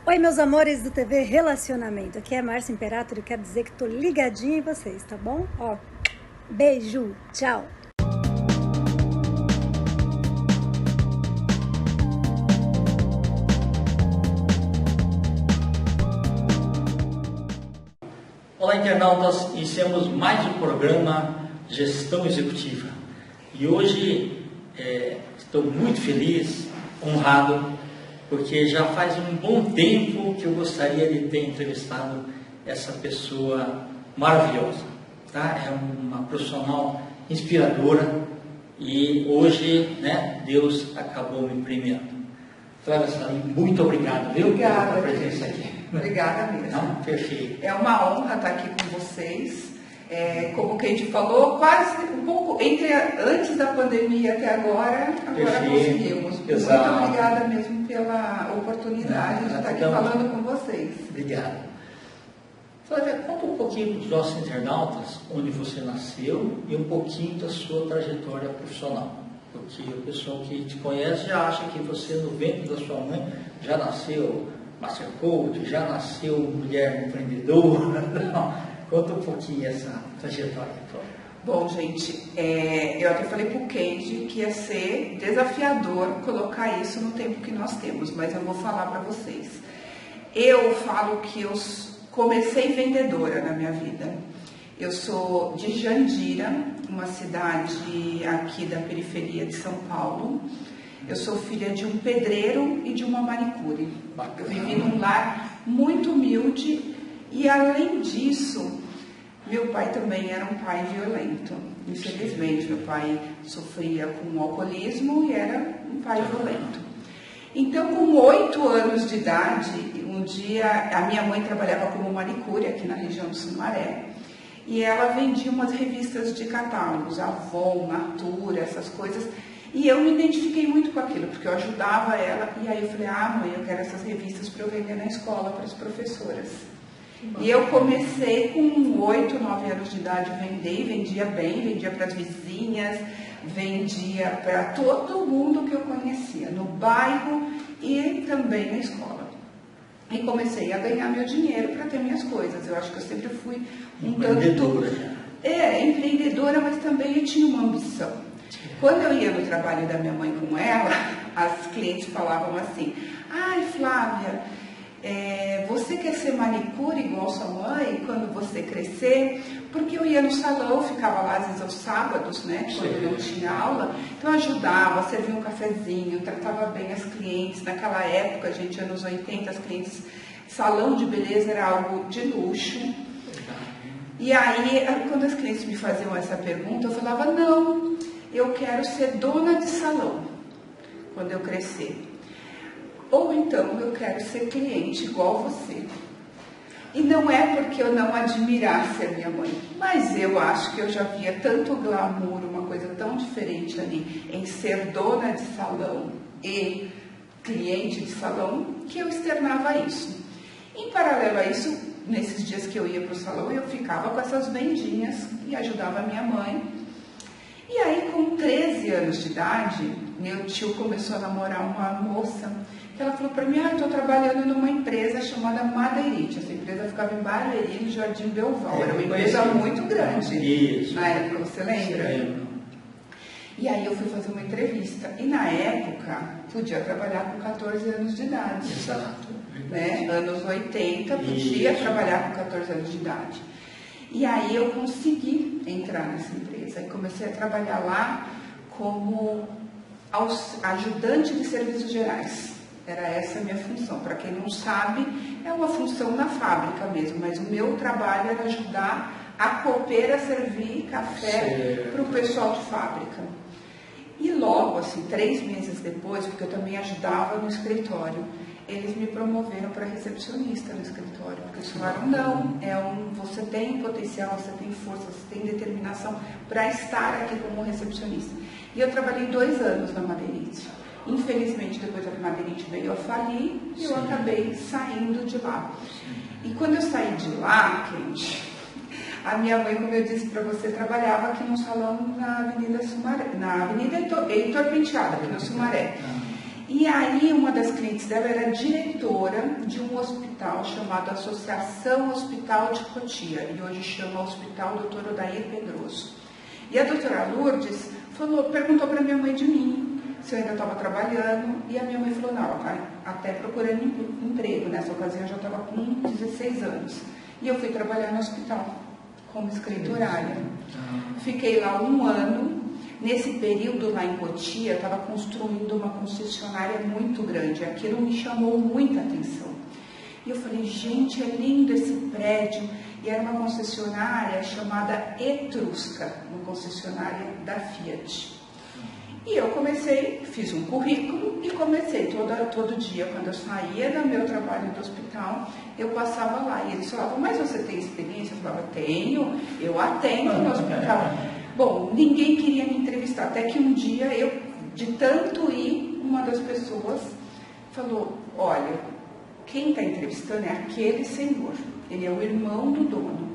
Oi, meus amores do TV Relacionamento. Aqui é Márcia Imperator e quero dizer que tô ligadinha em vocês, tá bom? Ó, beijo, tchau! Olá, internautas! Iniciamos mais um programa Gestão Executiva. E hoje estou muito feliz, honrado, porque já faz um bom tempo que eu gostaria de ter entrevistado essa pessoa maravilhosa, tá? É uma profissional inspiradora e hoje, Deus acabou me premiando. Flávia Salim, muito obrigado, viu? Obrigada pela presença aqui. Obrigada mesmo. Não, perfeito. É uma honra estar aqui com vocês. Como o Kendi falou, quase um pouco antes da pandemia até agora conseguimos. Exato. Muito obrigada mesmo pela oportunidade de estar aqui falando com vocês. Obrigado. Flávia, conta um pouquinho para os nossos internautas onde você nasceu e um pouquinho da sua trajetória profissional. Porque o pessoal que te conhece já acha que você, no ventre da sua mãe, já nasceu Master Coach, já nasceu mulher empreendedora. Não. Conta um pouquinho essa trajetória, por favor. Bom, gente, eu até falei para o Kendi que ia ser desafiador colocar isso no tempo que nós temos, mas eu vou falar para vocês. Eu falo que eu comecei vendedora na minha vida. Eu sou de Jandira, uma cidade aqui da periferia de São Paulo. Eu sou filha de um pedreiro e de uma manicure. Eu vivi num lar muito humilde e, além disso, meu pai também era um pai violento. Infelizmente, meu pai sofria com alcoolismo e era um pai violento. Então, com 8 anos de idade, um dia, a minha mãe trabalhava como manicure aqui na região do Sumaré. E ela vendia umas revistas de catálogos, Avon, Natura, essas coisas. E eu me identifiquei muito com aquilo, porque eu ajudava ela. E aí eu falei, mãe, eu quero essas revistas para eu vender na escola para as professoras. E eu comecei com 8, 9 anos de idade a vender, vendia bem, vendia para as vizinhas, vendia para todo mundo que eu conhecia, no bairro e também na escola. E comecei a ganhar meu dinheiro para ter minhas coisas. Eu acho que eu sempre fui empreendedora. Empreendedora, mas também eu tinha uma ambição. Quando eu ia no trabalho da minha mãe com ela, as clientes falavam assim, ai, Flávia, você quer ser manicure igual sua mãe quando você crescer? Porque eu ia no salão, ficava lá às vezes aos sábados, quando não tinha aula, então eu ajudava, servia um cafezinho, tratava bem as clientes. Naquela época, gente, anos 80, as clientes, salão de beleza era algo de luxo. E aí, quando as clientes me faziam essa pergunta, eu falava, não, eu quero ser dona de salão quando eu crescer. Ou então eu quero ser cliente igual você. E não é porque eu não admirasse a minha mãe, mas eu acho que eu já via tanto glamour, uma coisa tão diferente ali, em ser dona de salão e cliente de salão, que eu externava isso. Em paralelo a isso, nesses dias que eu ia para o salão, eu ficava com essas vendinhas e ajudava a minha mãe. E aí, com 13 anos de idade, meu tio começou a namorar uma moça. Ela falou para mim, eu estou trabalhando numa empresa chamada Madeirite. Essa empresa ficava em Barueri, no Jardim Belval. Era uma empresa muito grande. Isso. Na época, você lembra? Lembro. E aí eu fui fazer uma entrevista. E na época, podia trabalhar com 14 anos de idade. Exato. Anos 80, podia trabalhar com 14 anos de idade. E aí eu consegui entrar nessa empresa. E comecei a trabalhar lá como ajudante de serviços gerais. Era essa a minha função. Para quem não sabe, é uma função na fábrica mesmo, mas o meu trabalho era ajudar a copeira a servir café para o pessoal de fábrica. E logo, assim, 3 meses depois, porque eu também ajudava no escritório, eles me promoveram para recepcionista no escritório, porque eles falaram, não, você tem potencial, você tem força, você tem determinação para estar aqui como recepcionista. E eu trabalhei 2 anos na Madeirite. Infelizmente, depois da Madeirite veio a falir e eu acabei saindo de lá. E quando eu saí de lá, gente, a minha mãe, como eu disse para você, trabalhava aqui num salão na Avenida Sumaré, na Avenida Heitor Penteado, aqui no Sumaré. E aí uma das clientes dela era diretora de um hospital chamado Associação Hospital de Cotia, e hoje chama Hospital Dr. Odair Pedroso. E a doutora Lourdes perguntou para minha mãe de mim, se eu ainda estava trabalhando, e a minha mãe falou, não, ela está até procurando emprego, nessa ocasião eu já estava com 16 anos. E eu fui trabalhar no hospital, como escriturária. Fiquei lá 1 ano. Nesse período lá em Cotia, eu estava construindo uma concessionária muito grande, aquilo me chamou muita atenção. E eu falei, gente, é lindo esse prédio. E era uma concessionária chamada Etrusca, uma concessionária da Fiat. E eu fiz um currículo e comecei todo dia, quando eu saía do meu trabalho do hospital, eu passava lá. E eles falavam, mas você tem experiência? Eu falava, tenho, eu atendo no hospital. Bom, ninguém queria me entrevistar, até que um dia de tanto ir, uma das pessoas falou, olha, quem está entrevistando é aquele senhor, ele é o irmão do dono,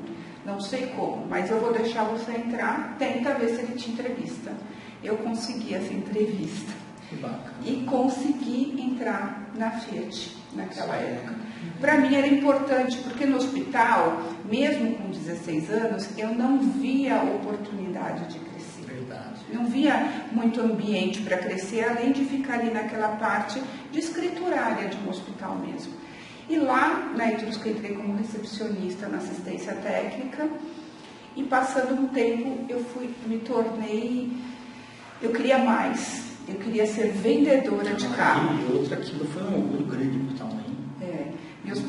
não sei como, mas eu vou deixar você entrar, tenta ver se ele te entrevista. Eu consegui essa entrevista e consegui entrar na Fiat naquela época. Para mim era importante, porque no hospital, mesmo com 16 anos, eu não via oportunidade de crescer. Verdade. Não via muito ambiente para crescer, além de ficar ali naquela parte de escriturária de um hospital mesmo. E lá, na Etrusca, entrei como recepcionista na assistência técnica, e passando um tempo, eu queria mais. Eu queria ser vendedora de carro. E outra, aquilo foi um orgulho grande para também. Meus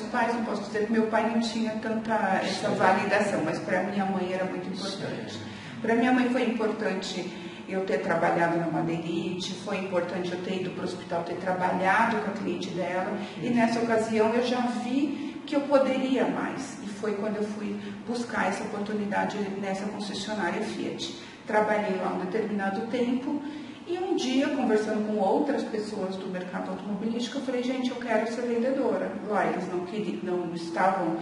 pais, não posso dizer que meu pai não tinha tanta essa validação, mas para minha mãe era muito importante. Para minha mãe foi importante eu ter trabalhado na Madeirite, foi importante eu ter ido para o hospital, ter trabalhado com a cliente dela, e nessa ocasião eu já vi que eu poderia mais, e foi quando eu fui buscar essa oportunidade nessa concessionária Fiat. Trabalhei lá um determinado tempo, e um dia, conversando com outras pessoas do mercado automobilístico, eu falei, gente, eu quero ser vendedora. Lá eles não estavam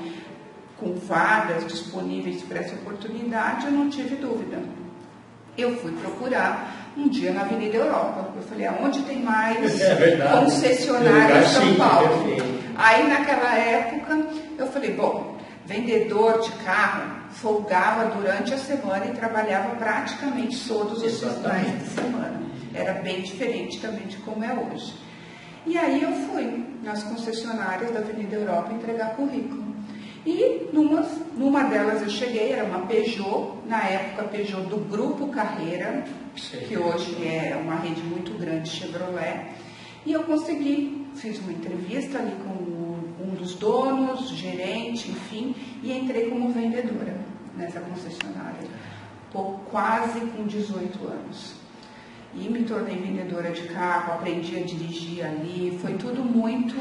com vagas disponíveis para essa oportunidade, eu não tive dúvida. Eu fui procurar um dia na Avenida Europa. Eu falei, aonde tem mais concessionária em São Paulo? Aí, naquela época, eu falei, bom, vendedor de carro folgava durante a semana e trabalhava praticamente todos os finais de semana. Era bem diferente também de como é hoje. E aí eu fui nas concessionárias da Avenida Europa entregar currículo. E numa delas eu cheguei, era uma Peugeot, na época Peugeot do Grupo Carreira, que hoje é uma rede muito grande, Chevrolet. E eu fiz uma entrevista ali com um dos donos, gerente, enfim, e entrei como vendedora nessa concessionária, quase com 18 anos. E me tornei vendedora de carro, aprendi a dirigir ali, foi tudo muito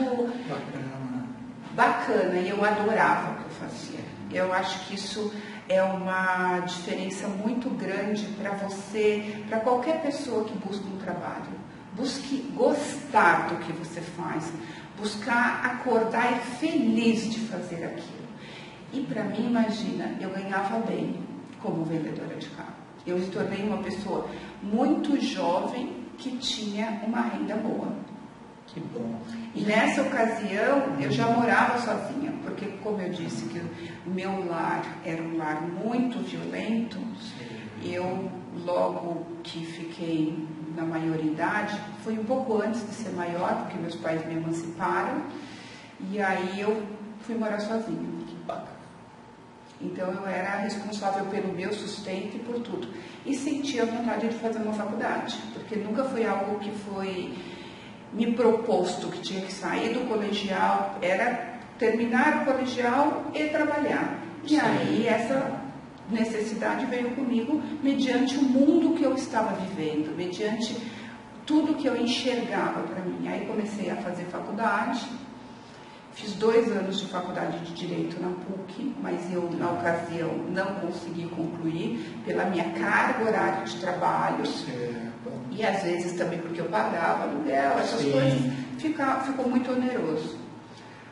bacana e eu adorava o que eu fazia. Eu acho que isso é uma diferença muito grande para você, para qualquer pessoa que busca um trabalho. Busque gostar do que você faz, buscar acordar e feliz de fazer aquilo. E para mim, imagina, eu ganhava bem como vendedora de carro. Eu me tornei uma pessoa muito jovem que tinha uma renda boa. Que bom. E nessa ocasião eu já morava sozinha, porque como eu disse que o meu lar era um lar muito violento, eu logo que fiquei na maioridade, foi um pouco antes de ser maior, porque meus pais me emanciparam, e aí eu fui morar sozinha. Que bacana. Então eu era responsável pelo meu sustento e por tudo. E sentia vontade de fazer uma faculdade, porque nunca foi algo que foi me proposto, que tinha que sair do colegial, era terminar o colegial e trabalhar. E Sim. aí essa necessidade veio comigo mediante o mundo que eu estava vivendo, mediante tudo que eu enxergava para mim. Aí comecei a fazer faculdade, fiz 2 anos de faculdade de Direito na PUC, mas eu, na ocasião, não consegui concluir pela minha carga horária de trabalho. E às vezes também porque eu pagava aluguel, essas coisas, ficou muito oneroso.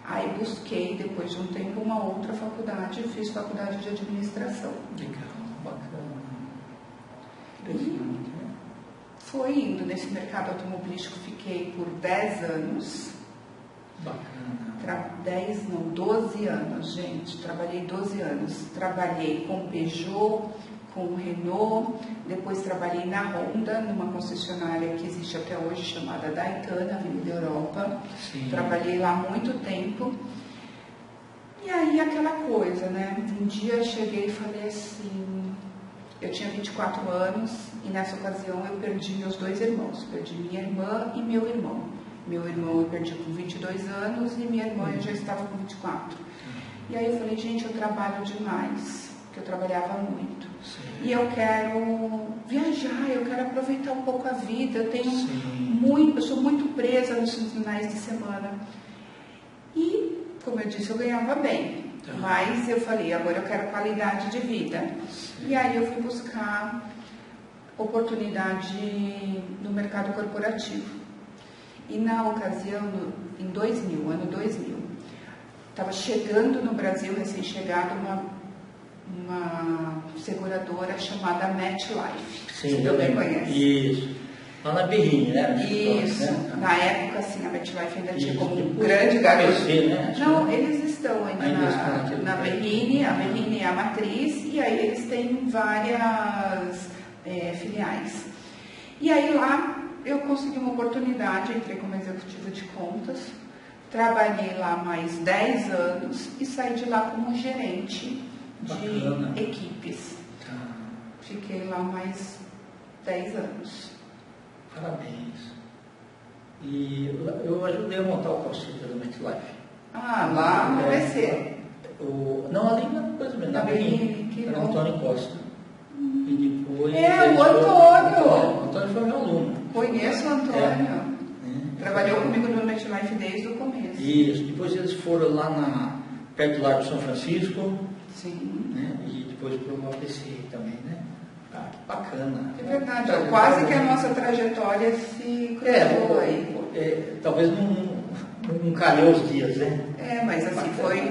Aí busquei, depois de um tempo, uma outra faculdade, fiz faculdade de administração. Legal, bacana. foi indo. Nesse mercado automobilístico fiquei por 10 anos. Bacana. 12 anos, gente. Trabalhei 12 anos. Trabalhei com Peugeot, com Renault, depois trabalhei na Honda, numa concessionária que existe até hoje, chamada Daytona, Avenida Europa. Sim. Trabalhei lá muito tempo. E aí aquela coisa, né? Um dia eu cheguei e falei assim, eu tinha 24 anos e nessa ocasião eu perdi meus 2 irmãos. Perdi minha irmã e meu irmão. Meu irmão eu perdi com 22 anos e minha irmã eu já estava com 24. E aí eu falei, gente, eu trabalho demais, porque eu trabalhava muito. Sim. E eu quero viajar, eu quero aproveitar um pouco a vida. Eu tenho eu sou muito presa nos finais de semana. E, como eu disse, eu ganhava bem. Mas eu falei, agora eu quero qualidade de vida. Sim. E aí eu fui buscar oportunidade no mercado corporativo. E na ocasião, em 2000, ano 2000, estava chegando no Brasil, recém-chegada, uma seguradora chamada MetLife. Sim, eu lembro. Isso. Lá na Berrini, né? Isso. Né? Na época, assim, a MetLife ainda tinha como um grande garoto. Né? Não, eles estão ainda na Berrini. A Berrini é a matriz e aí eles têm várias filiais. E aí lá eu consegui uma oportunidade, entrei como executiva de contas, trabalhei lá mais 10 anos e saí de lá como gerente de equipes. Fiquei lá mais 10 anos. Parabéns. E eu ajudei a montar o call center da MetLife. Lá no ABC. Não, ali na coisa mesmo, na Berrini. Era o Antônio Costa. E depois... o Antônio! O Antônio foi meu aluno. Conheço o Antônio. Trabalhou comigo no MetLife desde o começo. Isso. Depois eles foram lá perto do Largo de São Francisco. Sim. Né? E depois para o ABC também, né? Que bacana. É verdade. Quase que a nossa trajetória se cruzou aí. Talvez não calhou os dias, né? Mas assim, foi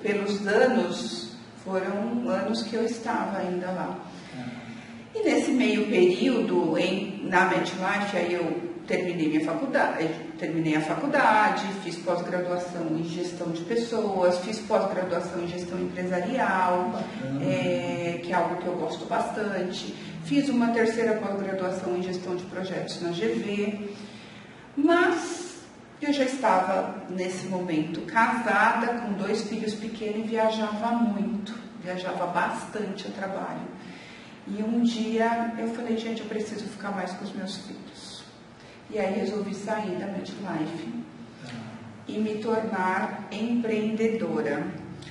pelos anos, foram anos que eu estava ainda lá. E nesse meio período, na MetLife, aí eu terminei a faculdade, fiz pós-graduação em gestão de pessoas, fiz pós-graduação em gestão empresarial, que é algo que eu gosto bastante. Fiz uma terceira pós-graduação em gestão de projetos na GV, mas eu já estava, nesse momento, casada, com 2 filhos pequenos e viajava bastante a trabalho. E um dia eu falei, gente, eu preciso ficar mais com os meus filhos. E aí resolvi sair da MetLife e me tornar empreendedora.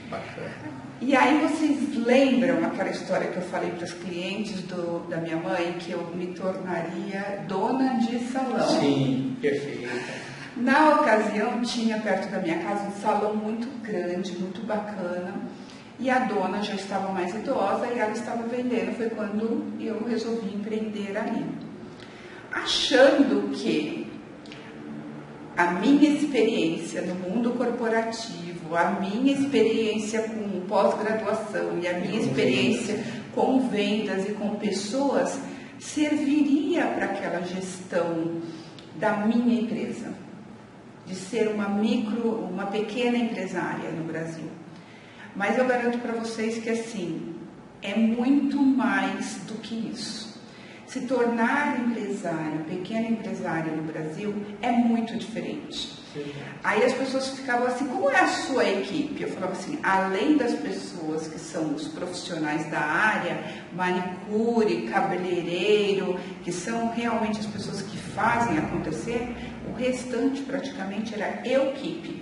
Bacana. E aí vocês lembram aquela história que eu falei para os clientes da minha mãe, que eu me tornaria dona de salão? Sim, perfeito. Na ocasião, tinha perto da minha casa um salão muito grande, muito bacana. E a dona já estava mais idosa e ela estava vendendo. Foi quando eu resolvi empreender ali. Achando que a minha experiência no mundo corporativo, a minha experiência com pós-graduação e a minha experiência com vendas e com pessoas serviria para aquela gestão da minha empresa, de ser uma pequena empresária no Brasil. Mas eu garanto para vocês que assim, é muito mais do que isso. Se tornar empresário, pequena empresária no Brasil, é muito diferente. Aí as pessoas ficavam assim, como é a sua equipe? Eu falava assim, além das pessoas que são os profissionais da área, manicure, cabeleireiro, que são realmente as pessoas que fazem acontecer, o restante praticamente era equipe.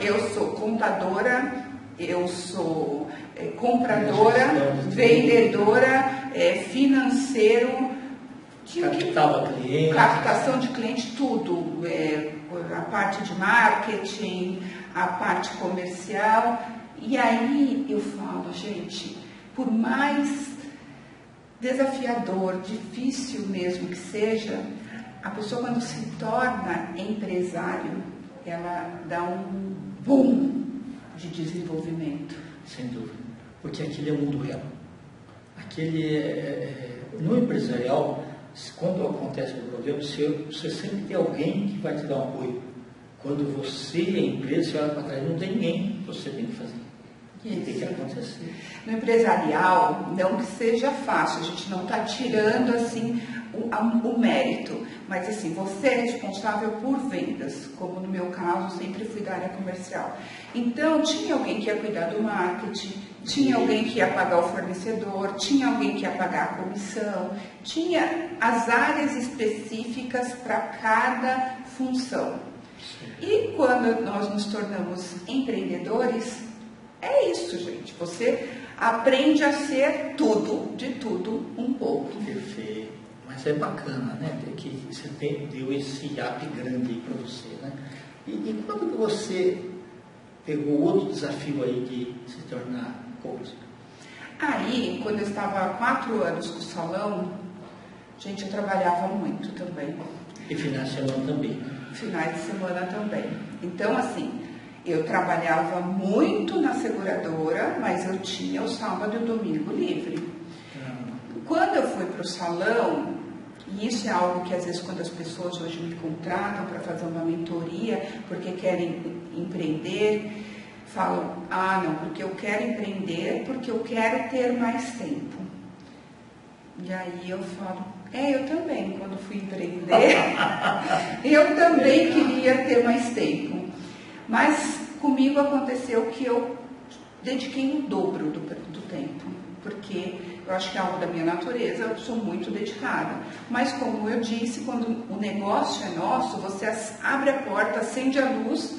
Eu sou contadora, eu sou compradora, vendedora, financeiro, captação de cliente, tudo, a parte de marketing, a parte comercial. E aí eu falo, gente, por mais desafiador, difícil mesmo que seja, a pessoa quando se torna empresário, ela dá um boom de desenvolvimento. Sem dúvida, porque aquele é o mundo real. No empresarial, quando acontece o problema, você sempre tem alguém que vai te dar um apoio. Quando você é empresa, você olha para trás, não tem ninguém, você tem que fazer. E tem que acontecer. No empresarial, não que seja fácil, a gente não está tirando assim o mérito, mas assim, você é responsável por vendas, como no meu caso, sempre fui da área comercial. Então, tinha alguém que ia cuidar do marketing, tinha alguém que ia pagar o fornecedor, tinha alguém que ia pagar a comissão, tinha as áreas específicas para cada função. E quando nós nos tornamos empreendedores, é isso, gente. Você aprende a ser tudo, de tudo, um pouco. Perfeito. Mas é bacana, né? Que você deu esse up grande aí para você, né? E quando que você pegou outro desafio aí de se tornar coach? Aí, quando eu estava há 4 anos com o salão, gente, eu trabalhava muito também. E finais de semana também, né? Finais de semana também. Então, assim, eu trabalhava muito na seguradora, mas eu tinha o sábado e o domingo livre. Quando eu fui para o salão, e isso é algo que às vezes quando as pessoas hoje me contratam para fazer uma mentoria, porque querem empreender, falam, não, porque eu quero empreender, porque eu quero ter mais tempo. E aí eu falo, eu também, quando fui empreender, eu também queria ter mais tempo. Mas comigo aconteceu que eu dediquei o dobro do tempo, porque eu acho que é algo da minha natureza, eu sou muito dedicada. Mas como eu disse, quando o negócio é nosso, você abre a porta, acende a luz,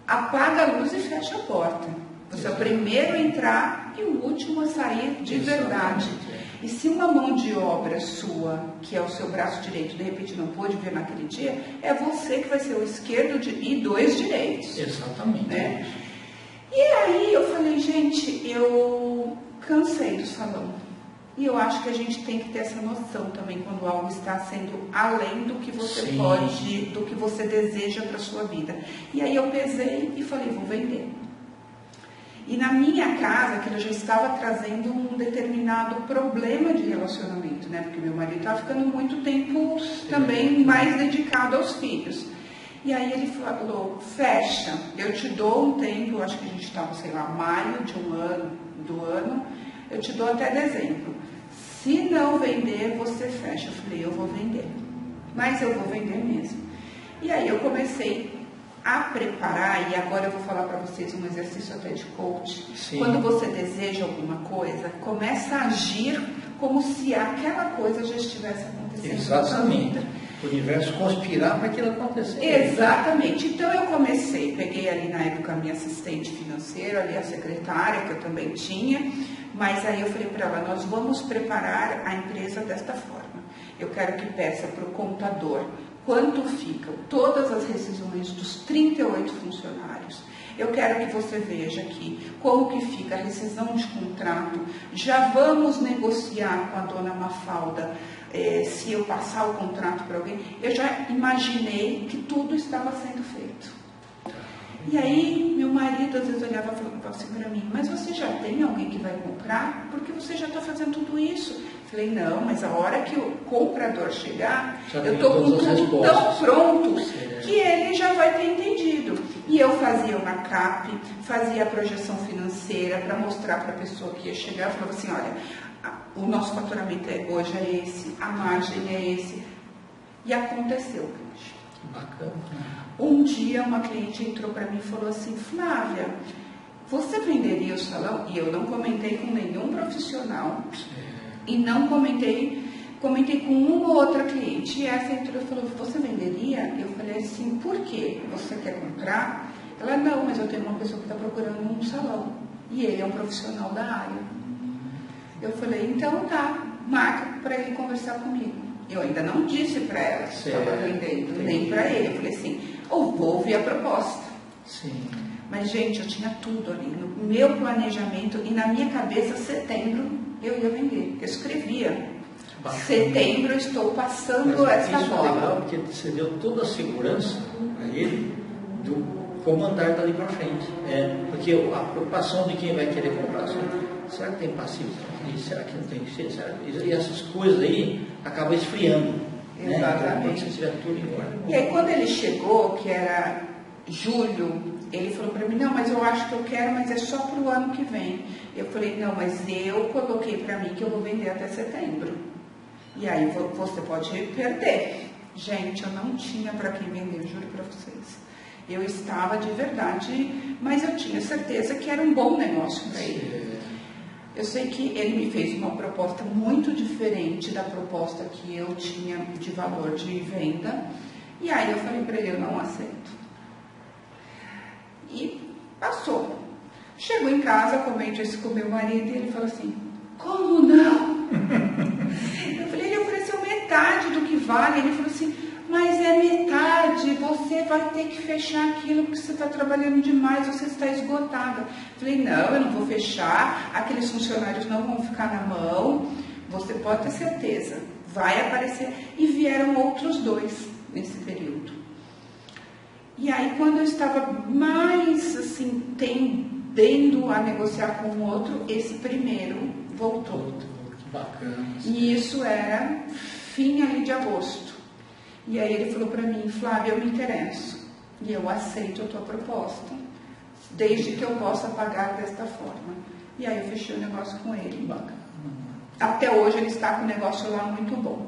apaga a luz e fecha a porta. Você é o primeiro a entrar e o último a sair de verdade. E se uma mão de obra sua, que é o seu braço direito, de repente não pôde ver naquele dia, é você que vai ser o esquerdo e 2 direitos. Exatamente. Né? E aí eu falei, gente, eu cansei do salão. E eu acho que a gente tem que ter essa noção também quando algo está sendo além do que você pode, do que você deseja para a sua vida. E aí eu pesei e falei, vou vender. E na minha casa, aquilo já estava trazendo um determinado problema de relacionamento, né? Porque meu marido estava ficando muito tempo também mais dedicado aos filhos. E aí ele falou, fecha, eu te dou um tempo, acho que a gente estava, sei lá, maio do ano, eu te dou até dezembro. Se não vender, você fecha. Eu falei, eu vou vender. Mas eu vou vender mesmo. E aí eu comecei a preparar, e agora eu vou falar para vocês um exercício até de coach. Sim. Quando você deseja alguma coisa, começa a agir como se aquela coisa já estivesse acontecendo. Exatamente. O universo conspirar para aquilo acontecer. Exatamente. Então eu comecei, peguei ali na época a minha assistente financeira, ali a secretária, que eu também tinha, mas aí eu falei para ela, nós vamos preparar a empresa desta forma. Eu quero que peça para o contador quanto ficam todas as rescisões dos 38 funcionários. Eu quero que você veja aqui como que fica a rescisão de contrato. Já vamos negociar com a dona Mafalda, se eu passar o contrato para alguém. Eu já imaginei que tudo estava sendo feito. E aí, meu marido às vezes olhava e falava assim para mim, mas você já tem alguém que vai comprar? Porque você já está fazendo tudo isso. Falei, não, mas a hora que o comprador chegar, eu estou com tudo tão pronto que ele já vai ter entendido. E eu fazia uma CAP, fazia a projeção financeira para mostrar para a pessoa que ia chegar, falava assim, olha, o nosso faturamento hoje é esse, a margem é esse. E aconteceu, gente. Que bacana. Um dia uma cliente entrou para mim e falou assim, Flávia, você venderia o salão? E eu não comentei com nenhum profissional. E não comentei com uma ou outra cliente. E essa entrou e falou, você venderia? Eu falei assim, por quê? Você quer comprar? Ela, não, mas eu tenho uma pessoa que está procurando um salão. E ele é um profissional da área. Eu falei, então tá, marca para ele conversar comigo. Eu ainda não disse para ela que estava vendendo, nem para ele. Eu falei assim, vou ouvir a proposta. Sim. Mas, gente, eu tinha tudo ali, no meu planejamento, e na minha cabeça, setembro, eu ia vender. Eu escrevia, setembro, eu estou passando essa bola. Isso é legal, porque você deu toda a segurança para ele do como andar dali para frente. Porque a preocupação de quem vai querer comprar, será que tem passivo trabalhista? Será que não tem? E essas coisas aí acabam esfriando. Exatamente. Né? Então, você tiver tudo embora. E aí quando ele chegou, que era julho, ele falou para mim, não, mas eu acho que eu quero, mas é só para o ano que vem. Eu falei, não, mas eu coloquei para mim que eu vou vender até setembro. E aí você pode perder. Gente, eu não tinha para quem vender, juro para vocês. Eu estava de verdade, mas eu tinha certeza que era um bom negócio para ele. Eu sei que ele me fez uma proposta muito diferente da proposta que eu tinha de valor de venda. E aí eu falei para ele, eu não aceito. E passou. Chegou em casa, comente isso com meu marido, e ele falou assim, como não? Eu falei, ele ofereceu metade do que vale. Ele falou assim, mas é metade, você vai ter que fechar aquilo porque você está trabalhando demais, você está esgotada. Eu falei, não, eu não vou fechar, aqueles funcionários não vão ficar na mão, você pode ter certeza, vai aparecer. E vieram outros 2 nesse período. E aí, quando eu estava mais, assim, tendendo a negociar com o outro, esse primeiro voltou. Que bacana. E isso era fim ali de agosto. E aí ele falou para mim, Flávia, eu me interesso. E eu aceito a tua proposta, desde que eu possa pagar desta forma. E aí eu fechei o negócio com ele. Que bacana. Até hoje ele está com o negócio lá muito bom.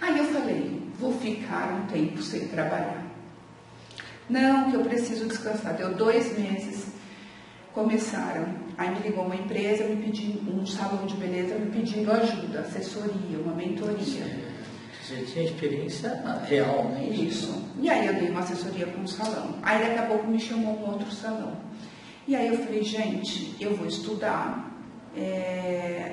Aí eu falei, vou ficar um tempo sem trabalhar. Não, que eu preciso descansar. Deu 2 meses, começaram. Aí me ligou uma empresa, me pedindo, um salão de beleza, me pedindo ajuda, assessoria, uma mentoria. Você tinha experiência real, né? Isso. E aí eu dei uma assessoria para um salão. Aí daqui a pouco me chamou um outro salão. E aí eu falei, gente, eu vou estudar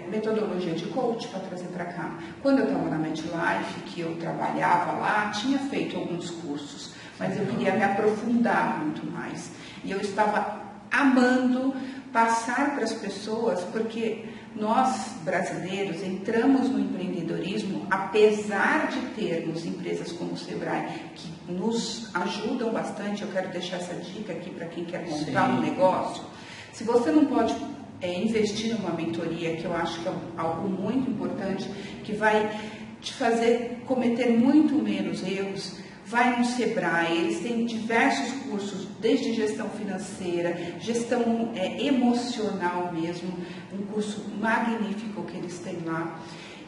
metodologia de coach para trazer para cá. Quando eu estava na MetLife, que eu trabalhava lá, tinha feito alguns cursos, mas eu queria me aprofundar muito mais. E eu estava amando passar para as pessoas, porque nós, brasileiros, entramos no empreendedorismo, apesar de termos empresas como o Sebrae, que nos ajudam bastante. Eu quero deixar essa dica aqui para quem quer montar um negócio. Se você não pode investir numa mentoria, que eu acho que é algo muito importante, que vai te fazer cometer muito menos erros, vai no Sebrae, eles têm diversos cursos, desde gestão financeira, gestão emocional mesmo, um curso magnífico que eles têm lá.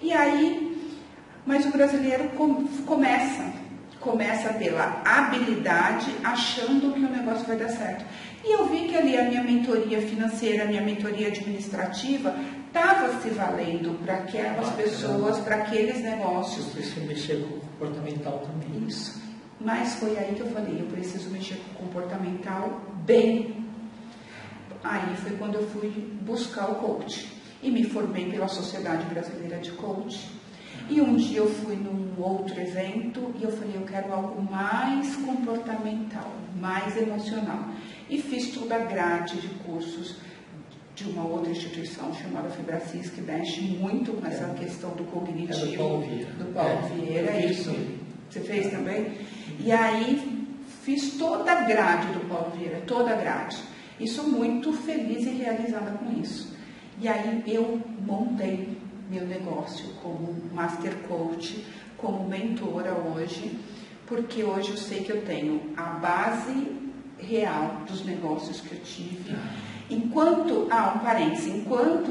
E aí, mas o brasileiro começa pela habilidade, achando que o negócio vai dar certo. E eu vi que ali a minha mentoria financeira, a minha mentoria administrativa, estava se valendo para aquelas pessoas, para aqueles negócios. Você mexer com o comportamental também. Isso. Mas foi aí que eu falei, eu preciso mexer com o comportamental bem. Aí foi quando eu fui buscar o coach. E me formei pela Sociedade Brasileira de Coach. E um dia eu fui num outro evento e eu falei, eu quero algo mais comportamental, mais emocional. E fiz toda a grade de cursos de uma outra instituição chamada Fibracis, que mexe muito com essa questão do cognitivo. Do Paulo Vieira. Do Paulo Vieira, é isso. Você fez também? E aí fiz toda a grade do Paulo Vieira, toda a grade. E sou muito feliz e realizada com isso. E aí eu montei meu negócio como Master Coach, como mentora hoje, porque hoje eu sei que eu tenho a base real dos negócios que eu tive. Enquanto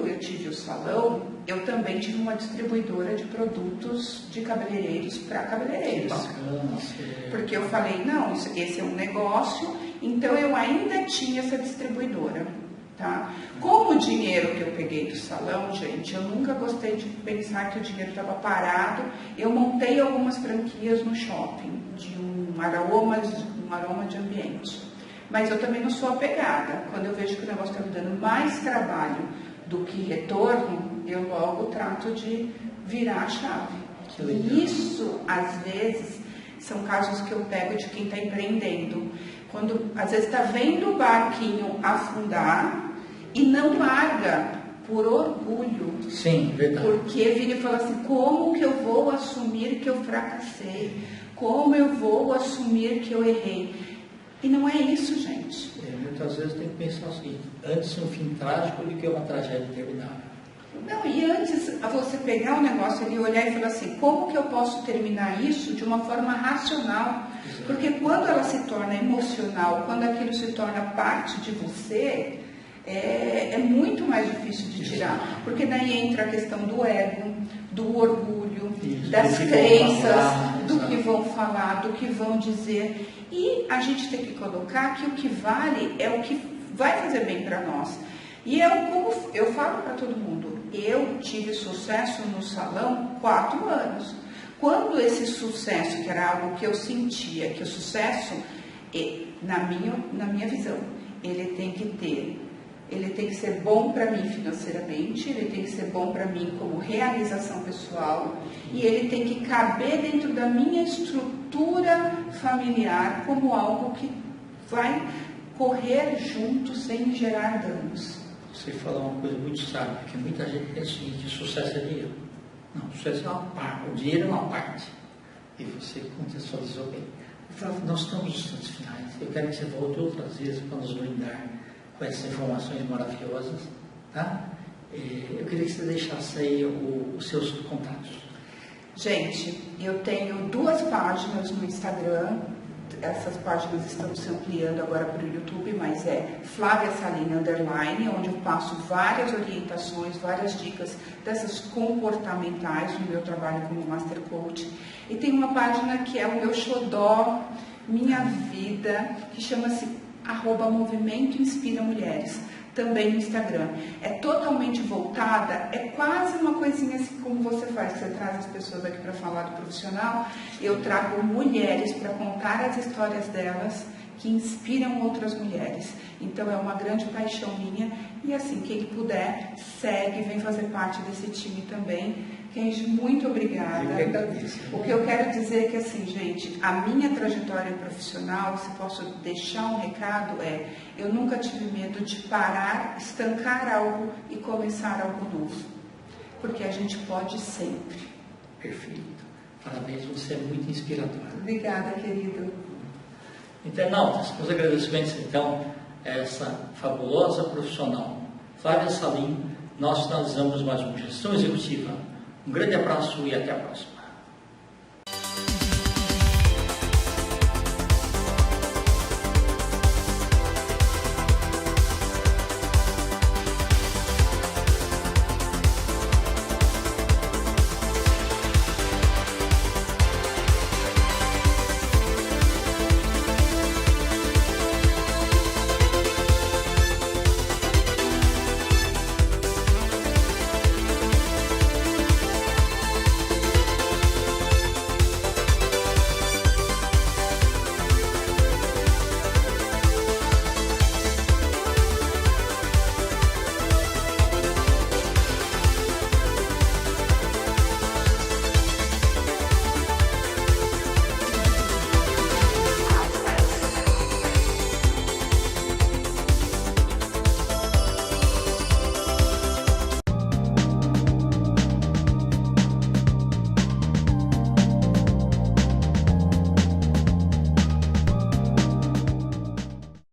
eu tive o salão, eu também tive uma distribuidora de produtos de cabeleireiros para cabeleireiros. Bacana, porque eu falei, não, esse é um negócio, então eu ainda tinha essa distribuidora. Tá? Com o dinheiro que eu peguei do salão, gente, eu nunca gostei de pensar que o dinheiro estava parado. Eu montei algumas franquias no shopping, de um aroma de ambiente. Mas eu também não sou apegada. Quando eu vejo que o negócio está me dando mais trabalho do que retorno, eu logo trato de virar a chave. E isso, às vezes, são casos que eu pego de quem está empreendendo. Quando, às vezes, está vendo o barquinho afundar e não larga por orgulho. Sim, verdade. Porque vira e fala assim, como que eu vou assumir que eu fracassei? Como eu vou assumir que eu errei? E não é isso, gente. Muitas vezes tem que pensar o seguinte, antes um fim trágico do que uma tragédia terminável. Não, e antes você pegar o negócio ali, olhar e falar assim, como que eu posso terminar isso de uma forma racional? Exato. Porque quando ela se torna emocional, quando aquilo se torna parte de você, é muito mais difícil de tirar. Porque daí entra a questão do ego, do orgulho, isso, das do crenças, do exato. que vão falar, do que vão dizer. E a gente tem que colocar que o que vale é o que vai fazer bem para nós. E como eu falo para todo mundo, eu tive sucesso no salão 4 anos. Quando esse sucesso, que era algo que eu sentia, que o sucesso, na minha visão, ele tem que ser bom para mim financeiramente, ele tem que ser bom para mim como realização pessoal, e ele tem que caber dentro da minha estrutura familiar como algo que vai correr junto sem gerar danos. Você falou uma coisa muito sábia, que muita gente pensa o seguinte, sucesso é dinheiro. Não, sucesso é uma parte, o dinheiro é uma parte. E você contextualizou bem. Nós estamos nos instantes finais. Eu quero que você volte outras vezes para nos brindar com essas informações maravilhosas. Tá? Eu queria que você deixasse aí os seus contatos. Gente, eu tenho 2 páginas no Instagram. Essas páginas estão se ampliando agora para o YouTube, mas é Flávia Salini _, onde eu passo várias orientações, várias dicas dessas comportamentais no meu trabalho como Master Coach. E tem uma página que é o meu xodó, minha vida, que chama-se @Movimento Inspira Mulheres, também no Instagram. É totalmente voltada, é quase uma coisinha assim como você faz, você traz as pessoas aqui para falar do profissional, eu trago mulheres para contar as histórias delas que inspiram outras mulheres. Então é uma grande paixão minha e assim, quem puder, segue, vem fazer parte desse time também. Kenji, muito obrigada. Eu que agradeço. O que eu quero dizer é que assim, gente, a minha trajetória profissional, se posso deixar um recado, eu nunca tive medo de parar, estancar algo e começar algo novo. Porque a gente pode sempre. Perfeito. Parabéns, você é muito inspirador. Obrigada, querido. Internautas, meus agradecimentos então a essa fabulosa profissional, Flávia Salini. Nós finalizamos mais uma Gestão Executiva. Um grande abraço e até a próxima.